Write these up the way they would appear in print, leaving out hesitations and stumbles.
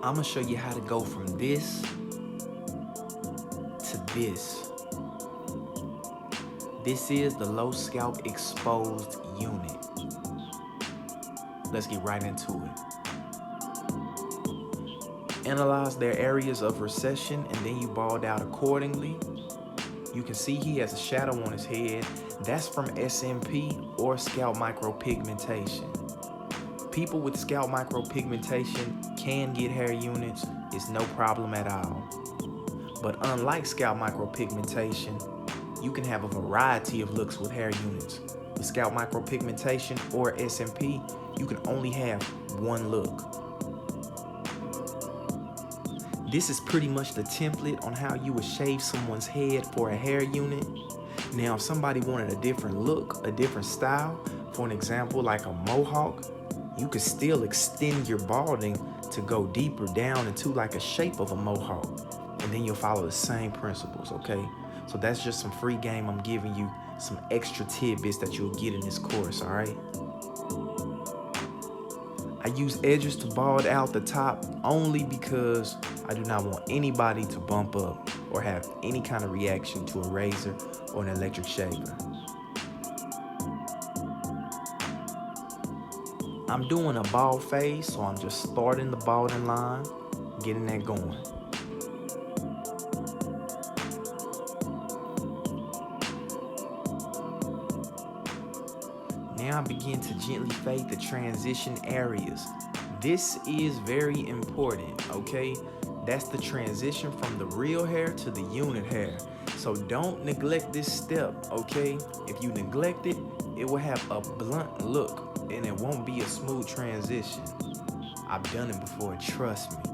I'm gonna show you how to go from this to this. This is the low scalp exposed unit. Let's get right into it. Analyze their areas of recession and then you bald out accordingly. You can see he has a shadow on his head. That's from SMP or scalp micropigmentation. People with scalp micropigmentation can get hair units. It's no problem at all. But unlike scalp micropigmentation, you can have a variety of looks with hair units. With scalp micropigmentation or SMP, you can only have one look. This is pretty much the template on how you would shave someone's head for a hair unit. Now, if somebody wanted a different look, a different style, for an example like a mohawk, you could still extend your balding to go deeper down into like a shape of a mohawk. And then you'll follow the same principles, okay? So that's just some free game I'm giving you, some extra tidbits that you'll get in this course, all right? I use edges to bald out the top only because I do not want anybody to bump up or have any kind of reaction to a razor or an electric shaver. I'm doing a bald fade, so I'm just starting the balding line, getting that going. Now I begin to gently fade the transition areas. This is very important, okay? That's the transition from the real hair to the unit hair. So don't neglect this step, okay? If you neglect it, it will have a blunt look and it won't be a smooth transition. I've done it before, trust me.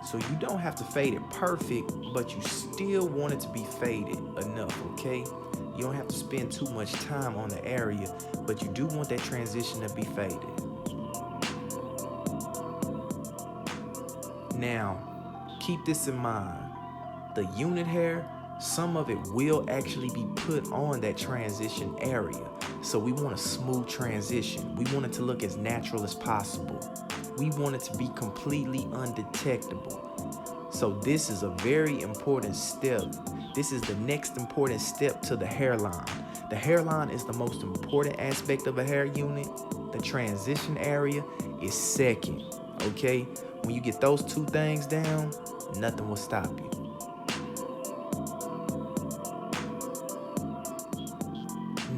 So you don't have to fade it perfect, but you still want it to be faded enough, okay? You don't have to spend too much time on the area, but you do want that transition to be faded. Now, keep this in mind. The unit hair, some of it will actually be put on that transition area. So we want a smooth transition. We want it to look as natural as possible. We want it to be completely undetectable. So this is a very important step. This is the next important step to the hairline. The hairline is the most important aspect of a hair unit. The transition area is second, okay? When you get those two things down, nothing will stop you.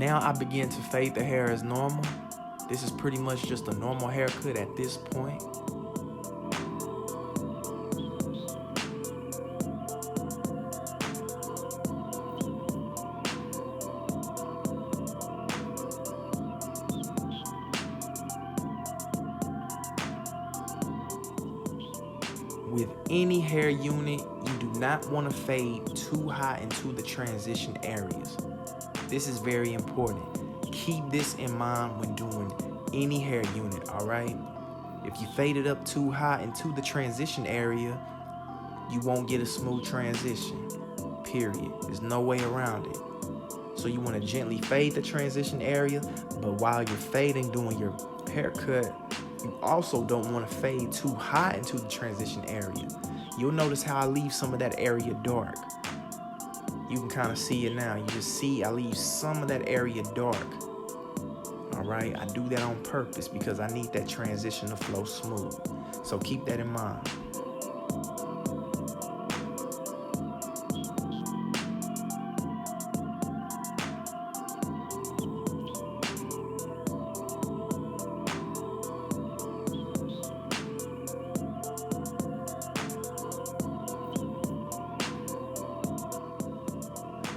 Now I begin to fade the hair as normal. This is pretty much just a normal haircut at this point. With any hair unit, you do not want to fade too high into the transition areas. This is very important. Keep this in mind when doing any hair unit, all right? If you fade it up too high into the transition area, you won't get a smooth transition, period. There's no way around it. So you want to gently fade the transition area, but while you're fading, doing your haircut, you also don't want to fade too high into the transition area. You'll notice how I leave some of that area dark. You can kind of see it now. You just see I leave some of that area dark. All right, I do that on purpose because I need that transition to flow smooth. So keep that in mind.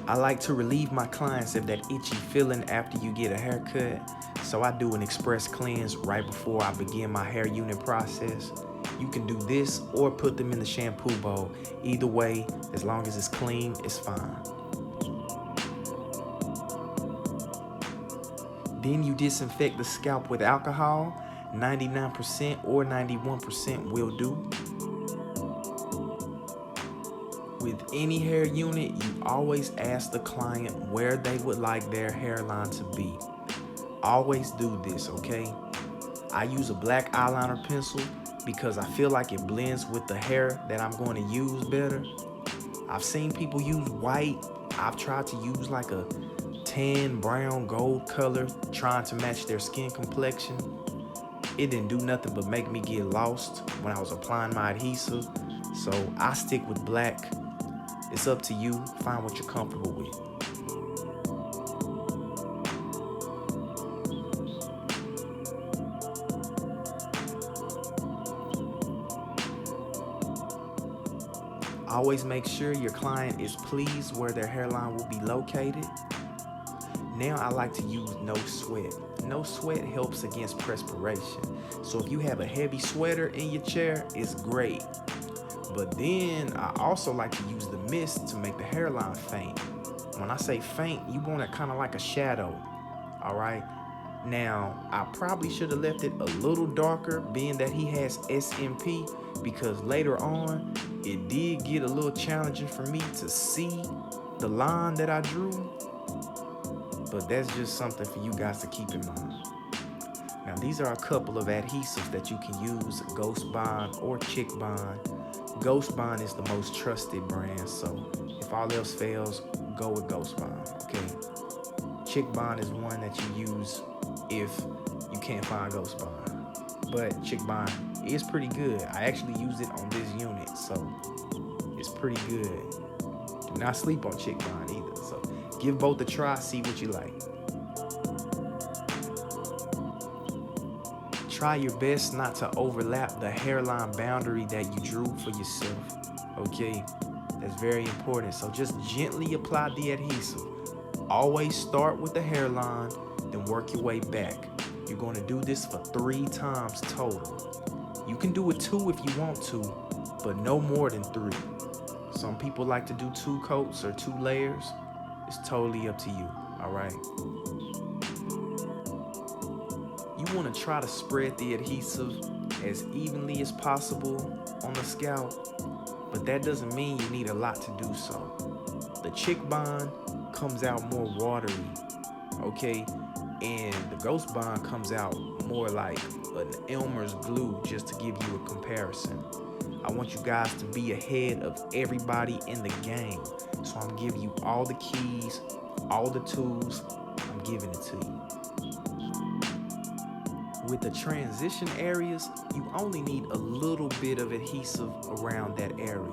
I like to relieve my clients of that itchy feeling after you get a haircut, so I do an express cleanse right before I begin my hair unit process. You can do this or put them in the shampoo bowl. Either way, as long as it's clean, it's fine. Then you disinfect the scalp with alcohol. 99% or 91% will do. With any hair unit, you always ask the client where they would like their hairline to be. Always do this, okay? I use a black eyeliner pencil because I feel like it blends with the hair that I'm going to use better. I've seen people use white. I've tried to use like a tan, brown, gold color, trying to match their skin complexion. It didn't do nothing but make me get lost when I was applying my adhesive. So I stick with black. It's up to you. Find what you're comfortable with. Always make sure your client is pleased where their hairline will be located. Now I like to use no sweat. No sweat helps against perspiration. So if you have a heavy sweater in your chair, it's great. But then I also like to use the mist to make the hairline faint. When I say faint, you want it kind of like a shadow, all right? Now, I probably should have left it a little darker, being that he has SMP, because later on, it did get a little challenging for me to see the line that I drew. But that's just something for you guys to keep in mind. Now, these are a couple of adhesives that you can use, Ghost Bond or Chick Bond. Ghost Bond is the most trusted brand, so if all else fails, go with Ghost Bond, okay? Chick Bond is one that you use if you can't find Ghost Bond. But Chick Bond is pretty good. I actually use it on this unit, so it's pretty good. Do not sleep on Chick Bond either, so give both a try, see what you like. Try your best not to overlap the hairline boundary that you drew for yourself, okay? That's very important. So just gently apply the adhesive. Always start with the hairline, then work your way back. You're going to do this for 3 times total. You can do it 2 if you want to, but no more than 3. Some people like to do 2 coats or 2 layers. It's totally up to you, all right? You want to try to spread the adhesive as evenly as possible on the scalp, but that doesn't mean you need a lot to do so. The Chick Bond comes out more watery, okay? And the Ghost Bond comes out more like an Elmer's glue, just to give you a comparison. I want you guys to be ahead of everybody in the game. So I'm giving you all the keys, all the tools, I'm giving it to you. With the transition areas, you only need a little bit of adhesive around that area.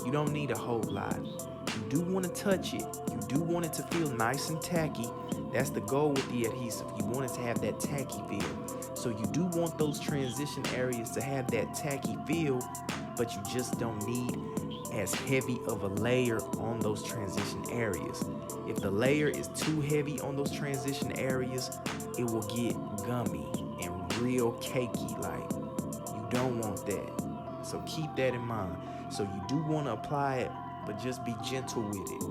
You don't need a whole lot. You do want to touch it. You do want it to feel nice and tacky. That's the goal with the adhesive. You want it to have that tacky feel. So you do want those transition areas to have that tacky feel, but you just don't need as heavy of a layer on those transition areas. If the layer is too heavy on those transition areas, it will get gummy and real cakey. Like, you don't want that. So keep that in mind. So you do want to apply it, but just be gentle with it.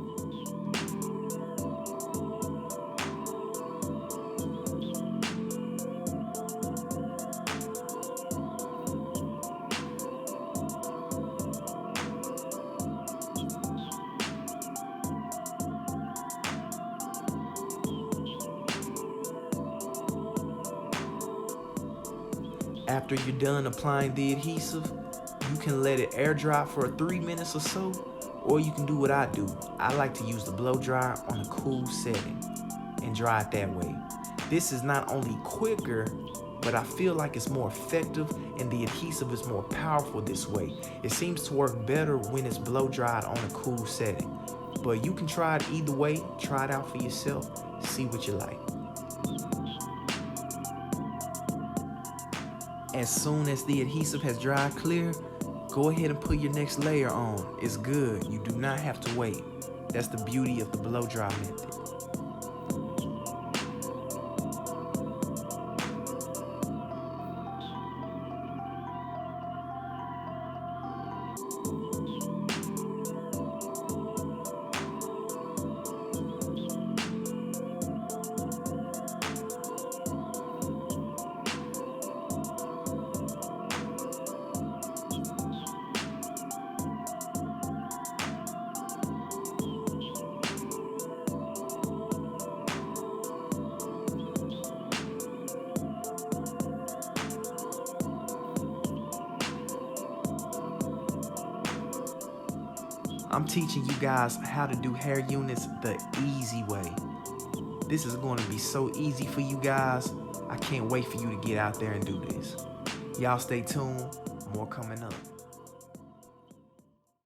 After you're done applying the adhesive, you can let it air dry for 3 minutes or so, or you can do what I do. I like to use the blow dryer on a cool setting and dry it that way. This is not only quicker, but I feel like it's more effective and the adhesive is more powerful this way. It seems to work better when it's blow dried on a cool setting. But you can try it either way. Try it out for yourself. See what you like. As soon as the adhesive has dried clear, go ahead and put your next layer on. It's good. You do not have to wait. That's the beauty of the blow dry method. I'm teaching you guys how to do hair units the easy way. This is going to be so easy for you guys. I can't wait for you to get out there and do this. Y'all stay tuned. More coming up.